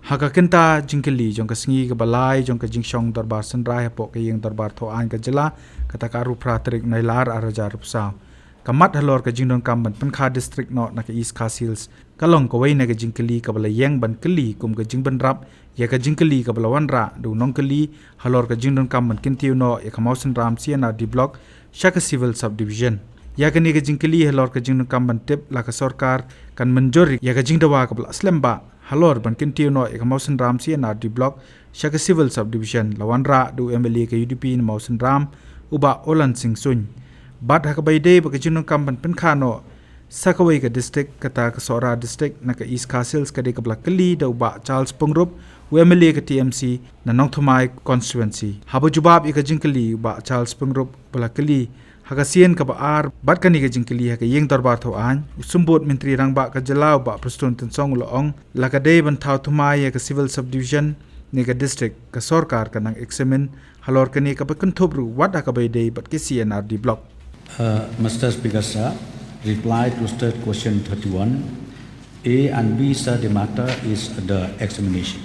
Hakakinta jingkeli jongka singi ke balai jongka jingshong darbar senrai hapok ke yang darbar thoan ke jela kata karu pratrik nailar araja rupsa kamat halor ke jingdon kamban penkha district no na ke East Castles kalong ko wei na ke jingkeli ke bala yang ban keli kum ke jingban rap ya ke jingkeli ke bala wanra du nongkeli halor ke jingdon kamban kintiu no ya kamausen ram siana di block shaka civil subdivision ya ke ni ke jingkeli halor ke jingdon kamban tip la ke sarkar kan menjori ya ke jingdawa ke bala slemba halor ban kintiu no ek mausen ram siana di block shaka civil subdivision lawanra du MLA ke UDP in mausen ram uba olan sing sun bat hakabai de ba ke jingdon kamban penkhano sakawai ke district kata ke Sora district na ke East Castles ke de ke bala keli da uba Charles Pungrup MLA ke TMC na Nongthomai constituency habu jubab ik jingkeli uba Charles Pungrup bala keli Hakasien ka baar bat kani ka jingkeli ha ka yeng darbar tho an sumbot menteri rangba ka jalao ba prestun tensong loong lakade ban thau thumai ka civil subdivision ne ka district ka sarkar ka nang examine halor kani ka bakun thobru wat ka bai dei bat ke CNRD block. Mr. Speaker sir, reply to state question 31 A and B sir, the matter is the examination.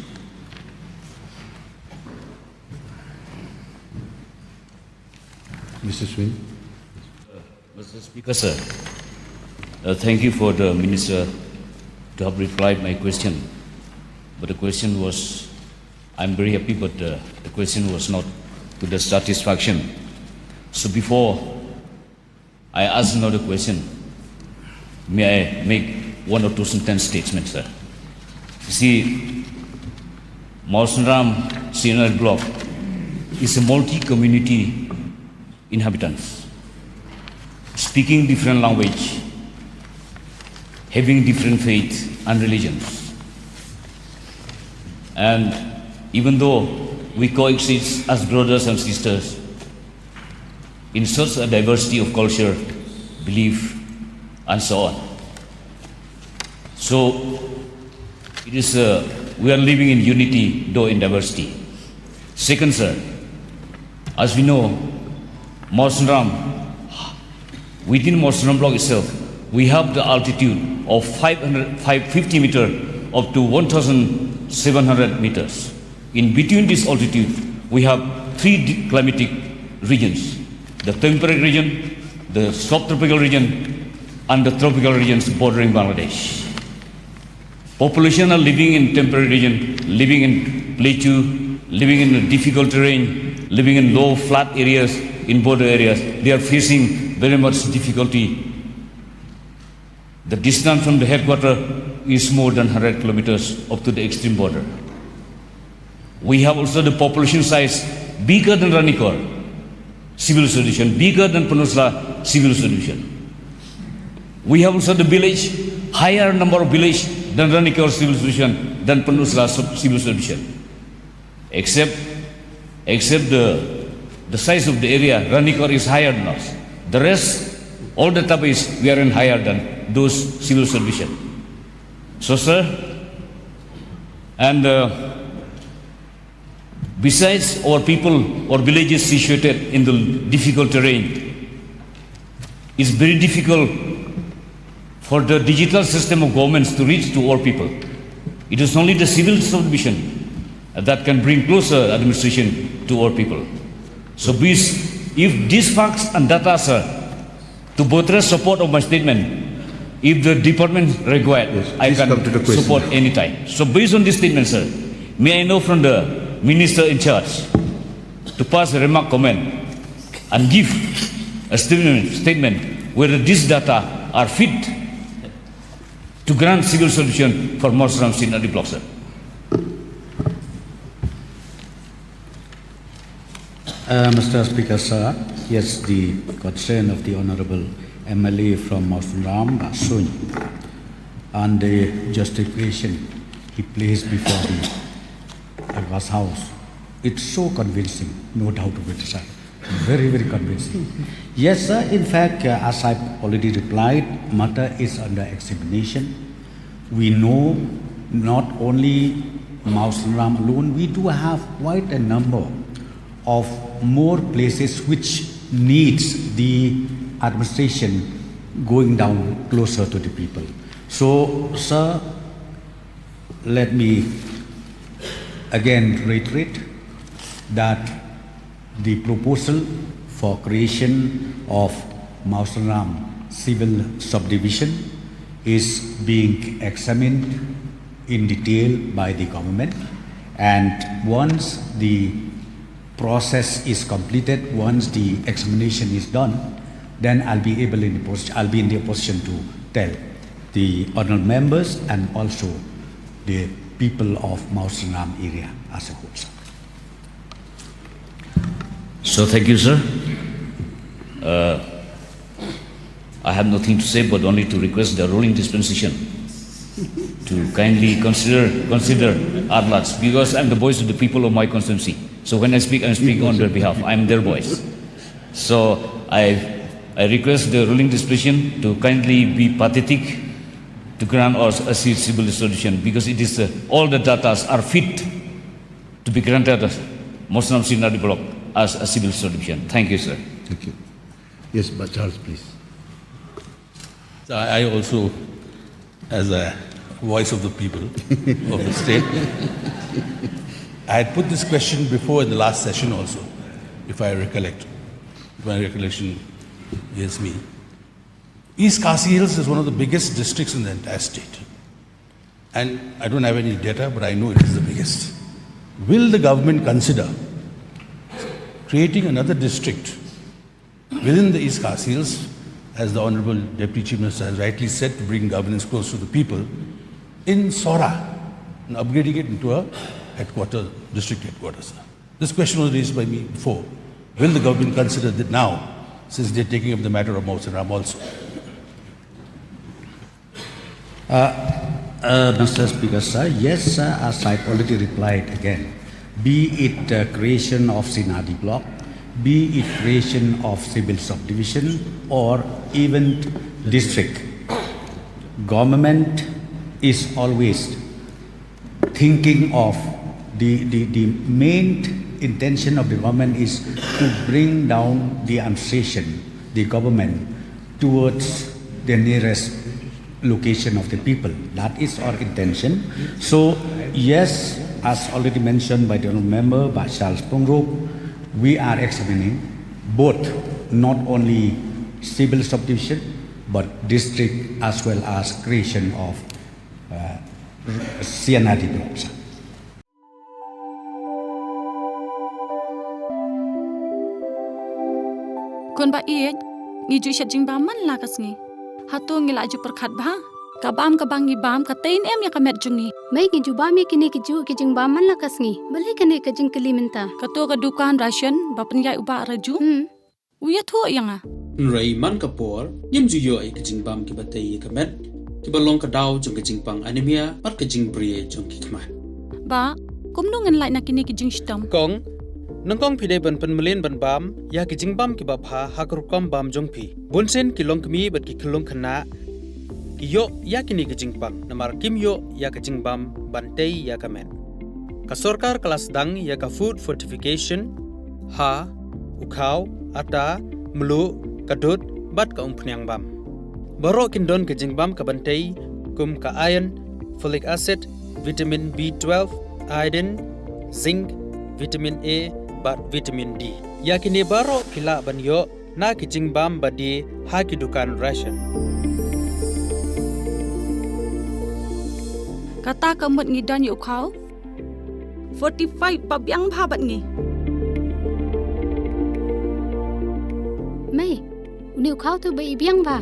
Mr. Swin. Mr. Speaker, sir, thank you for the Minister to have replied my question. But the question was, I'm very happy, but the question was not to the satisfaction. So before I ask another question, may I make one or two sentence statements, sir? You see, Mausanram Senior Block is a multi-community inhabitants, speaking different language, having different faith and religions. And even though we coexist as brothers and sisters in such a diversity of culture, belief, and so on. So it is we are living in unity, though in diversity. Second, sir, as we know, Mausanram, within Mausanram block itself, we have the altitude of 550 meters up to 1,700 meters. In between this altitude, we have three climatic regions: the temperate region, the subtropical region, and the tropical regions bordering Bangladesh. Population are living in temperate region, living in plateau, living in difficult terrain, living in low flat areas, in border areas. They are facing very much difficulty. The distance from the headquarters is more than 100 kilometers up to the extreme border. We have also the population size bigger than Ranikor civil solution, bigger than Penusla civil solution. We have also the village, higher number of village than Ranikor civil solution, than Penusla civil solution. Except the size of the area, Ranikor is higher than us. The rest, all the tabis, we are in higher than those civil solution. So, sir, and besides our people or villages situated in the difficult terrain, it's very difficult for the digital system of governments to reach to our people. It is only the civil subdivision that can bring closer administration to our people. So if these facts and data, sir, to buttress support of my statement, if the department required, yes, I can support any time. So based on this statement, sir, may I know from the minister in charge to pass a remark comment and give a statement whether these data are fit to grant civil solution for Mausanram Senior Block, sir. Mr. Speaker, sir, yes, the concern of the Honorable MLA from Mausanram, Sun, and the justification he placed before the Agwas House, it's so convincing, no doubt of it, sir. Very, very convincing. Yes, sir, in fact, as I've already replied, matter is under examination. We know not only Mausanram alone, we do have quite a number of more places which needs the administration going down closer to the people. So, sir, let me again reiterate that the proposal for creation of Mausaram civil subdivision is being examined in detail by the government, and once the process is completed, once the examination is done, then I'll be in the position to tell the honourable members and also the people of Mausaram area as a whole. So thank you, sir. I have nothing to say but only to request the ruling dispensation to kindly consider our lots, because I'm the voice of the people of my constituency. So when I speak, I'm speaking on their behalf. I'm their voice. So I request the ruling dispensation to kindly be pathetic to grant us a civil solution, because it is all the data are fit to be granted Mausaram Sinadi block as a civil solution. Thank you, sir. Thank you. Yes, but Charles, please. So I also, as a voice of the people of the state, I had put this question before in the last session also, if I recollect. If my recollection is me. East Khasi Hills is one of the biggest districts in the entire state. And I don't have any data, but I know it is the biggest. Will the government consider creating another district within the East Khasi Hills, as the Honorable Deputy Chief Minister has rightly said, to bring governance close to the people, in Sora, and upgrading it into a district headquarters? This question was raised by me before. Will the government consider that now, since they're taking up the matter of Mausaram also? Mr. Speaker, sir, yes, sir, as I've already replied again, be it creation of Sinadi block, be it creation of civil subdivision, or even district, government is always thinking of the main intention of the government is to bring down the administration, the government, towards the nearest location of the people. That is our intention. So yes, as already mentioned by the honourable member, by Charles Pongrop, we are examining both, not only civil subdivision, but district as well as creation of CNRD blocks. Kon ba iet, ni ju shet jing ba man la kasngi. Hato ngi la ju perkhat ba. Kabam kabang ngi bam ka tain em ya kamet jungi. Mai ki ju ba mi kini ki ju ki jing ba man la kasngi. Balik kene ka jing kali minta. Kato ka dukan ration ba penyai uba raju. Uya thu yang Rai man kapor, yem ju yo ai ka jing bam ki batai kamet. Ki balong ka daw jong ka jing pang anemia pat ka jing brie jong ki kama. Ba, kum nungan lai na kini ki jing stam. Kong nangkong pide ban melin ban bam ya ki jing bam ki ba pha hakrukam bam jong pi bunsen ki long kmi bat ki khulong khana yo ya kini ki jing pang namar kim yo ya ka jing bam bantei ya kamen ka sarkar kelas dang ya ka food fortification ha ukhau ata mlu kadut bat ka umpnyang bam baro kin don ka jing bam ka bantei kum ka iron folic acid vitamin B12 iodine zinc vitamin A bat vitamin D. Yakini baro kila banyo na kijing bam badi haki dukan ration. Kata kamut ngi dan yu khau. 45 pabyang bhabat ngi. Mai, uni ukau tu bai biang ba.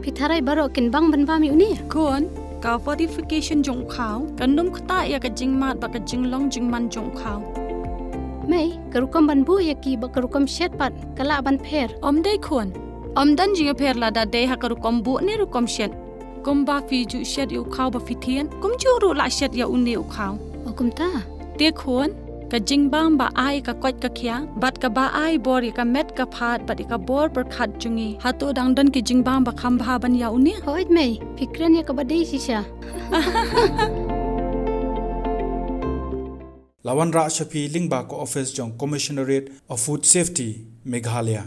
Pitharai baro kin bang ban ba mi uni. Kon ka fortification jong khau, kanum khata ya ka jing mat ba ka jing long jing man jong khau. Mai, karukam ban bu ya ki ba karukam shet pat kala ban pher. Om dai khon. Om dan jing pher la da dei ha karukom bu ne rukom shet. Kum ba fi ju shet yu khau ba fi thien. Kum chu ru la shet ya uni u khau. Okum ta. Te khon ka jing bam ba ai ka kwat ka khya bat ka ba ai bor ka met ka phat bat ka bor per khat jungi hato dang dan ki jing bam ba kham bha ban ya uni. Hoit mai, fikran ya ka ba dei sisha. Lawan Ra Shafi Lingba ko office jong Commissionerate of Food Safety Meghalaya